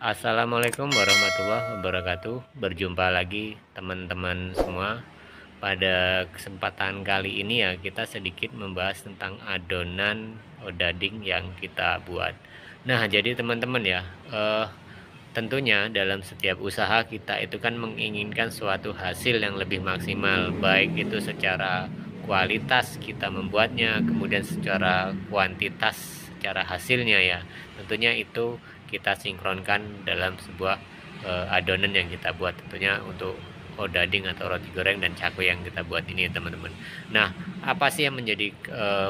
Assalamualaikum warahmatullahi wabarakatuh. Berjumpa lagi teman-teman semua. Pada kesempatan kali ini ya kita sedikit membahas tentang adonan odading yang kita buat. Nah, jadi teman-teman ya, tentunya dalam setiap usaha kita itu kan menginginkan suatu hasil yang lebih maksimal, baik itu secara kualitas kita membuatnya, kemudian secara kuantitas, secara hasilnya ya. Tentunya itu kita sinkronkan dalam sebuah adonan yang kita buat, tentunya untuk odading atau roti goreng dan cakwe yang kita buat ini teman-teman. Nah, apa sih yang menjadi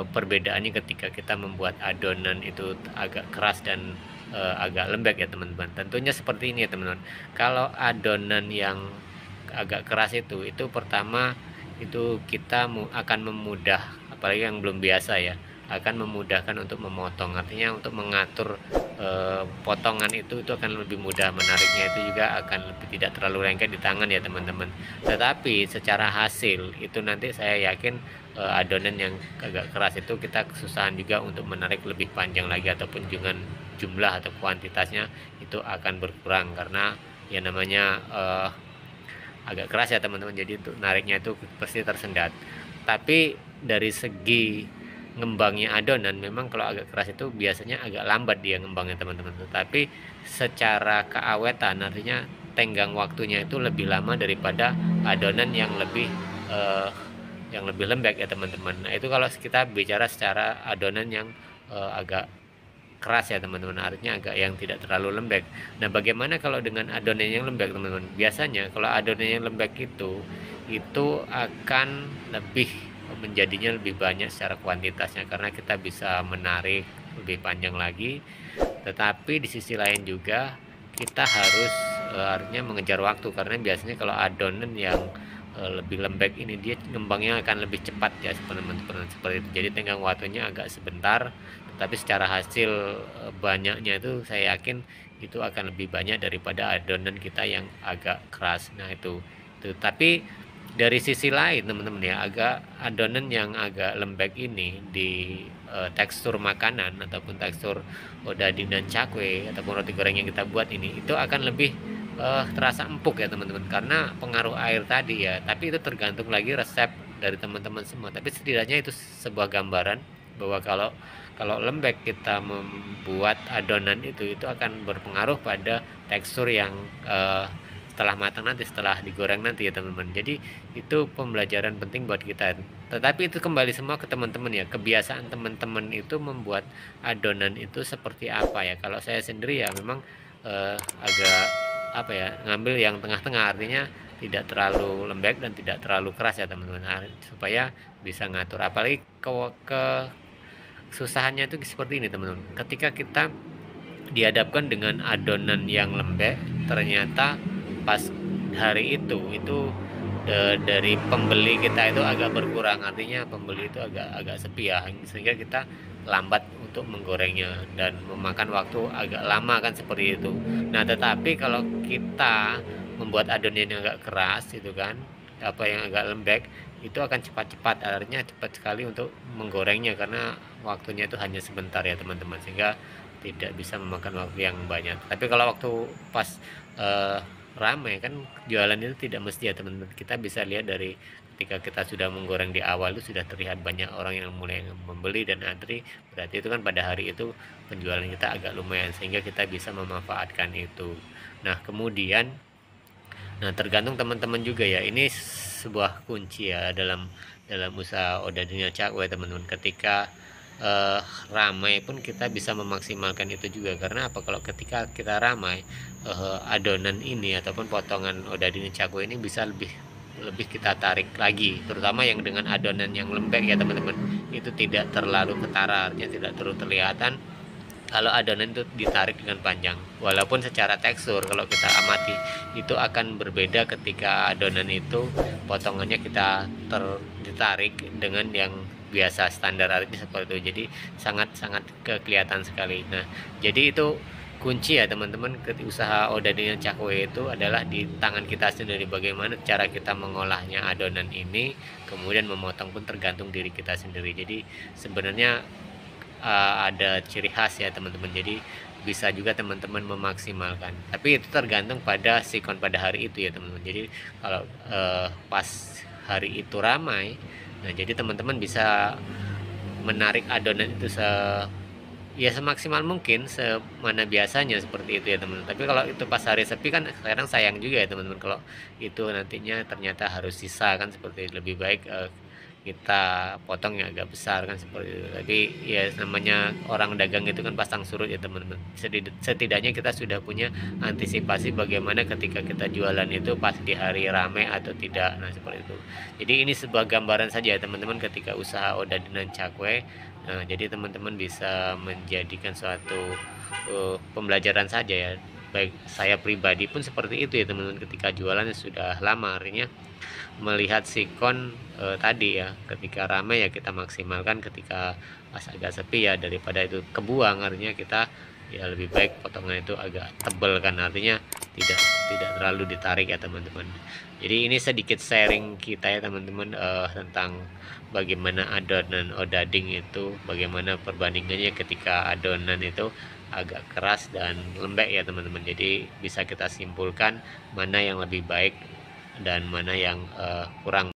perbedaannya ketika kita membuat adonan itu agak keras dan agak lembek ya teman-teman? Tentunya seperti ini ya teman-teman. Kalau adonan yang agak keras itu pertama itu kita akan memudah, apalagi yang belum biasa ya, akan memudahkan untuk memotong, artinya untuk mengatur potongan itu akan lebih mudah, menariknya itu juga akan lebih tidak terlalu lengket di tangan ya teman-teman. Tetapi secara hasil itu nanti saya yakin adonan yang agak keras itu kita kesusahan juga untuk menarik lebih panjang lagi, ataupun dengan jumlah atau kuantitasnya itu akan berkurang karena ya namanya agak keras ya teman-teman, jadi untuk nariknya itu pasti tersendat. Tapi dari segi ngembangnya adonan, memang kalau agak keras itu biasanya agak lambat dia ngembangnya teman-teman, tetapi secara keawetan, artinya tenggang waktunya itu lebih lama daripada adonan yang lebih lembek ya teman-teman. Nah, itu kalau kita bicara secara adonan yang agak keras ya teman-teman, artinya agak yang tidak terlalu lembek. Nah, bagaimana kalau dengan adonan yang lembek teman-teman? Biasanya kalau adonan yang lembek itu akan lebih menjadinya lebih banyak secara kuantitasnya, karena kita bisa menarik lebih panjang lagi. Tetapi di sisi lain juga kita harus artinya mengejar waktu, karena biasanya kalau adonan yang lebih lembek ini dia ngembangnya akan lebih cepat ya teman-teman, seperti itu. Jadi tenggang waktunya agak sebentar, tapi secara hasil banyaknya itu saya yakin itu akan lebih banyak daripada adonan kita yang agak keras. Nah, itu. Tapi dari sisi lain teman-teman ya, agak adonan yang agak lembek ini di tekstur makanan ataupun tekstur odading dan cakwe ataupun roti goreng yang kita buat ini, itu akan lebih terasa empuk ya teman-teman, karena pengaruh air tadi ya. Tapi itu tergantung lagi resep dari teman-teman semua, tapi setidaknya itu sebuah gambaran bahwa kalau lembek kita membuat adonan itu akan berpengaruh pada tekstur yang setelah matang nanti, setelah digoreng nanti ya teman-teman. Jadi itu pembelajaran penting buat kita. Tetapi itu kembali semua ke teman-teman ya, kebiasaan teman-teman itu membuat adonan itu seperti apa ya. Kalau saya sendiri ya memang agak apa ya, ngambil yang tengah-tengah, artinya tidak terlalu lembek dan tidak terlalu keras ya teman-teman, supaya bisa ngatur. Apalagi ke susahannya itu seperti ini teman-teman, ketika kita dihadapkan dengan adonan yang lembek, ternyata pas hari itu dari pembeli kita itu agak berkurang, artinya pembeli itu agak sepi ya, sehingga kita lambat untuk menggorengnya dan memakan waktu agak lama kan, seperti itu. Nah, tetapi kalau kita membuat adonan yang agak keras itu kan, apa yang agak lembek, itu akan cepat-cepat, artinya cepat sekali untuk menggorengnya karena waktunya itu hanya sebentar ya teman-teman, sehingga tidak bisa memakan waktu yang banyak. Tapi kalau waktu pas ramai kan jualan itu tidak mesti ya teman-teman. Kita bisa lihat dari ketika kita sudah menggoreng di awal itu sudah terlihat banyak orang yang mulai membeli dan antri, berarti itu kan pada hari itu penjualan kita agak lumayan, sehingga kita bisa memanfaatkan itu. Nah, kemudian tergantung teman-teman juga ya. Ini sebuah kunci ya dalam usaha odadingnya cakwe teman-teman. Ketika ramai pun kita bisa memaksimalkan itu juga, karena apa, kalau ketika kita ramai, adonan ini ataupun potongan odading cakwe ini bisa lebih kita tarik lagi, terutama yang dengan adonan yang lembek ya teman-teman, itu tidak terlalu ketara, artinya tidak terlalu kelihatan kalau adonan itu ditarik dengan panjang. Walaupun secara tekstur kalau kita amati itu akan berbeda ketika adonan itu potongannya kita ditarik dengan yang biasa standar, artinya seperti itu. Jadi sangat-sangat kelihatan sekali. Nah, jadi itu kunci ya teman-teman, ke usaha odading cakwe itu adalah di tangan kita sendiri, bagaimana cara kita mengolahnya adonan ini, kemudian memotong pun tergantung diri kita sendiri. Jadi sebenarnya ada ciri khas ya teman-teman. Jadi bisa juga teman-teman memaksimalkan, tapi itu tergantung pada sikon pada hari itu ya teman-teman. Jadi kalau pas hari itu ramai, nah jadi teman-teman bisa menarik adonan itu ya semaksimal mungkin semana biasanya seperti itu ya teman-teman. Tapi kalau itu pas hari sepi kan sekarang sayang juga ya teman-teman, kalau itu nantinya ternyata harus sisa kan, seperti lebih baik kita potong yang agak besar kan seperti itu. Tapi ya namanya orang dagang itu kan pasang surut ya teman-teman. Setidaknya kita sudah punya antisipasi bagaimana ketika kita jualan itu pas di hari ramai atau tidak. Nah seperti itu. Jadi ini sebuah gambaran saja ya teman-teman ketika usaha Odadenan Cakwe. Nah jadi teman-teman bisa menjadikan suatu pembelajaran saja ya. Baik saya pribadi pun seperti itu ya teman-teman, ketika jualannya sudah lama, artinya melihat sikon tadi ya, ketika ramai ya kita maksimalkan, ketika pas agak sepi ya daripada itu kebuang, artinya kita ya lebih baik potongan itu agak tebal kan, artinya tidak terlalu ditarik ya teman-teman. Jadi ini sedikit sharing kita ya teman-teman tentang bagaimana adonan odading itu, bagaimana perbandingannya ketika adonan itu agak keras dan lembek ya teman-teman. Jadi bisa kita simpulkan mana yang lebih baik dan mana yang kurang